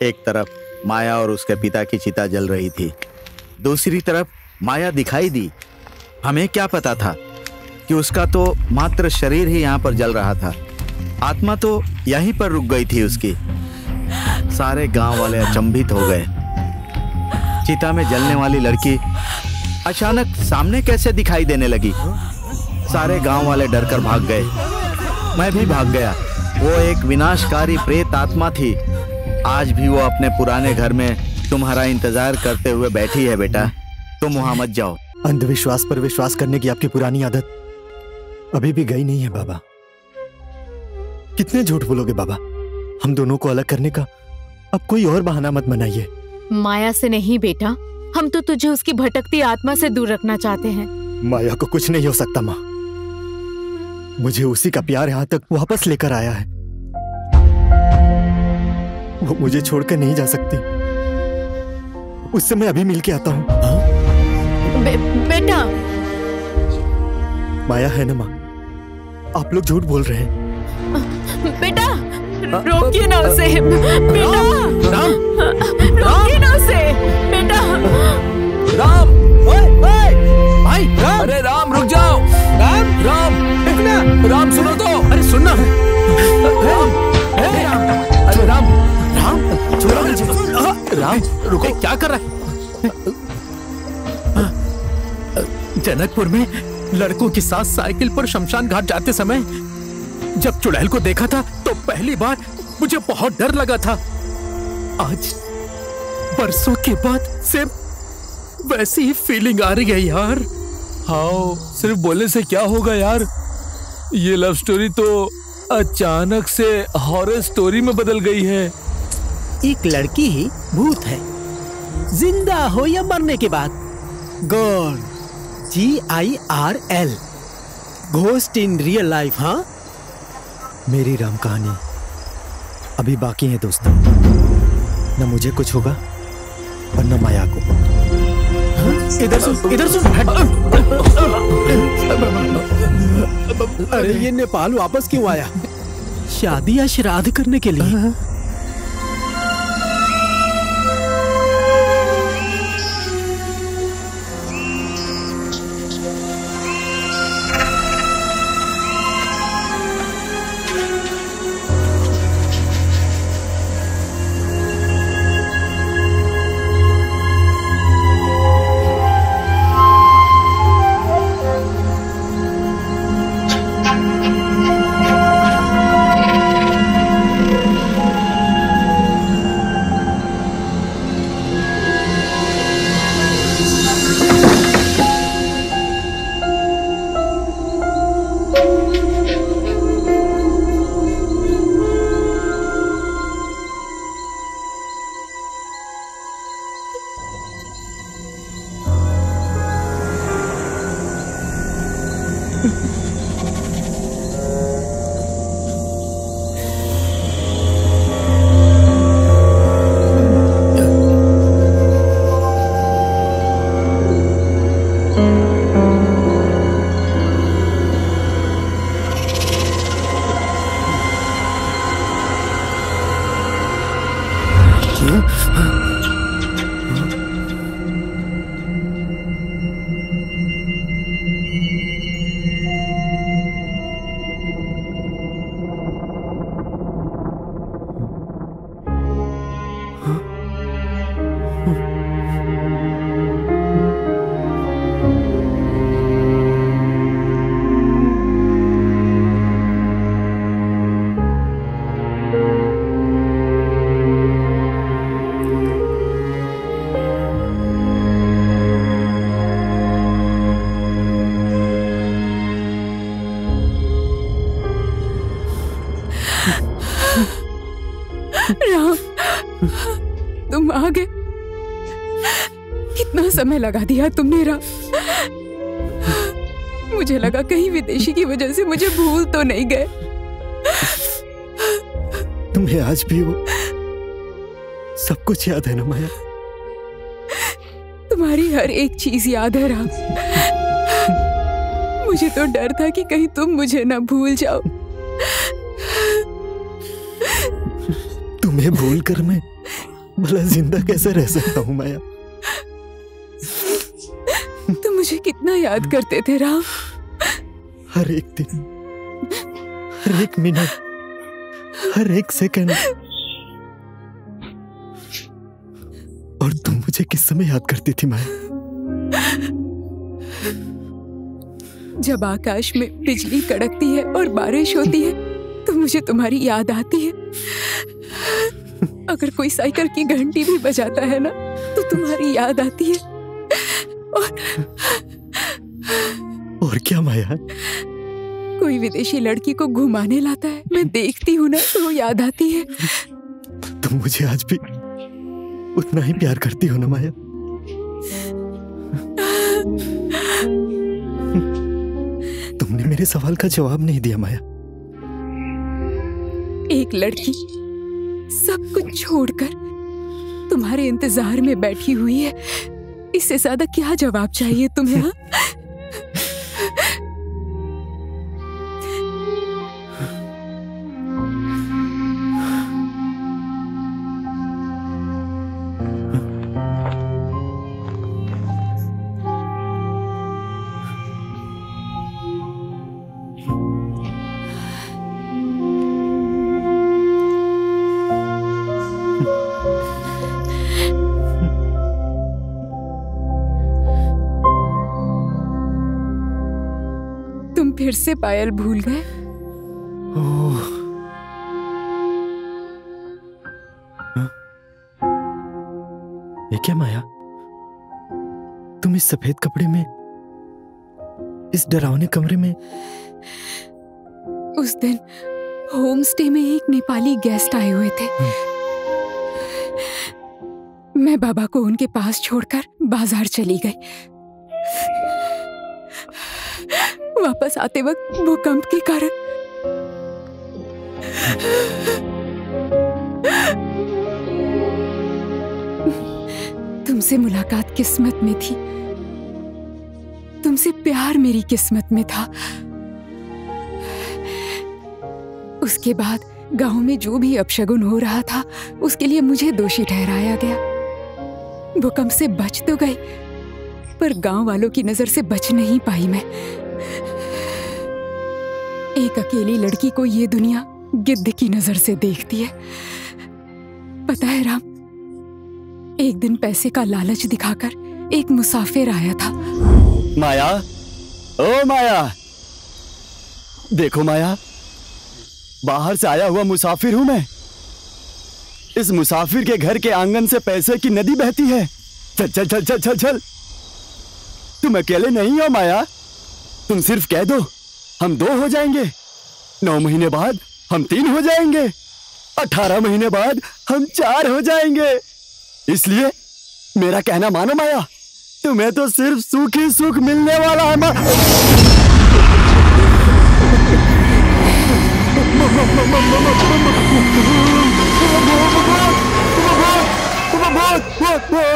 एक तरफ माया और उसके पिता की चिता जल रही थी, दूसरी तरफ माया दिखाई दी। हमें क्या पता था कि उसका तो मात्र शरीर ही यहाँ पर जल रहा था, आत्मा तो यहीं पर रुक गई थी उसकी। सारे गांव वाले अचंभित हो गए। चिता में जलने वाली लड़की अचानक सामने कैसे दिखाई देने लगी? सारे गांव वाले डरकर भाग गए, मैं भी भाग गया। वो एक विनाशकारी प्रेत आत्मा थी। आज भी वो अपने पुराने घर में तुम्हारा इंतजार करते हुए बैठी है। बेटा, तुम वहां मत जाओ। अंधविश्वास पर विश्वास करने की आपकी पुरानी आदत अभी भी गई नहीं है बाबा। कितने झूठ बोलोगे बाबा? हम दोनों को अलग करने का अब कोई और बहाना मत बनाइए। माया से नहीं बेटा, हम तो तुझे उसकी भटकती आत्मा से दूर रखना चाहते हैं। माया को कुछ नहीं हो सकता माँ। मुझे उसी का प्यार यहाँ तक वापस लेकर आया है। वो मुझे छोड़कर नहीं जा सकती। उससे मैं अभी मिल के आता हूँ। बेटा। माया है ना माँ? आप लोग झूठ बोल रहे हैं। बेटा रोकिए ना उसे। बेटा रोकिए ना उसे। बेटा राम, भाई राम, अरे राम रुक जाओ। राम राम सुनो तो। अरे सुनना। राम, अरे राम राम रुको। क्या कर रहा है? जनकपुर में लड़कों के साथ साइकिल पर शमशान घाट जाते समय जब चुड़ैल को देखा था तो पहली बार मुझे बहुत डर लगा था। आज बरसों के बाद से वैसी ही फीलिंग आ रही है यार। हाँ, सिर्फ बोलने से क्या होगा यार। ये लव स्टोरी तो अचानक से हॉरर स्टोरी में बदल गई है। एक लड़की ही भूत है, जिंदा हो या मरने के बाद। God, GIRL, ghost in real life. हाँ, मेरी राम कहानी अभी बाकी है दोस्तों। न मुझे कुछ होगा और न माया को। इधर सुन, इधर सुन। अरे ये नेपाल वापस क्यों आया? शादी या श्राद्ध करने के लिए? राम, तुम आ गए। कितना समय लगा दिया तुमने राम। मुझे लगा कहीं विदेशी की वजह से मुझे भूल तो नहीं गए। तुम्हें आज भी वो सब कुछ याद है ना माया? तुम्हारी हर एक चीज याद है राम। मुझे तो डर था कि कहीं तुम मुझे ना भूल जाओ। तुम्हें भूलकर मैं भला जिंदा कैसे रह सकता हूँ माया? तुम मुझे कितना याद करते थे राम। हर एक दिन, हर एक मिनट, हर एक सेकंड। और तुम मुझे किस समय याद करती थी माया? जब आकाश में बिजली कड़कती है और बारिश होती है तो मुझे तुम्हारी याद आती है। अगर कोई साइकिल की घंटी भी बजाता है ना तो तुम्हारी याद आती है। और क्या माया? कोई विदेशी लड़की को घुमाने लाता है, मैं देखती हूँ ना तो वो याद आती है। तुम मुझे आज भी उतना ही प्यार करती हो ना माया? तुमने मेरे सवाल का जवाब नहीं दिया माया। एक लड़की सब कुछ छोड़कर तुम्हारे इंतजार में बैठी हुई है, इससे ज्यादा क्या जवाब चाहिए तुम्हें? हाँ? फिर से पायल भूल गए? ये क्या माया? तुम इस सफेद कपड़े में, इस डरावने कमरे में? उस दिन होम स्टे में एक नेपाली गेस्ट आए हुए थे। मैं बाबा को उनके पास छोड़कर बाजार चली गई। वापस आते वक्त भूकंप के कारण तुमसे मुलाकात किस्मत में थी, तुमसे प्यार मेरी किस्मत में था। उसके बाद गांव में जो भी अपशगुन हो रहा था उसके लिए मुझे दोषी ठहराया गया। भूकंप से बच तो गई पर गांव वालों की नजर से बच नहीं पाई मैं। एक अकेली लड़की को ये दुनिया गिद्ध की नजर से देखती है। पता है राम, एक दिन पैसे का लालच दिखाकर एक मुसाफिर आया था। माया, ओ माया, देखो माया, बाहर से आया हुआ मुसाफिर हूं मैं। इस मुसाफिर के घर के आंगन से पैसे की नदी बहती है। चल चल चल चल चल चल। तुम अकेले नहीं हो माया, तुम सिर्फ कह दो हम 2 हो जाएंगे, 9 महीने बाद हम 3 हो जाएंगे, 18 महीने बाद हम 4 हो जाएंगे। इसलिए मेरा कहना मानो माया, तुम्हें तो सिर्फ सुख ही सुख मिलने वाला है।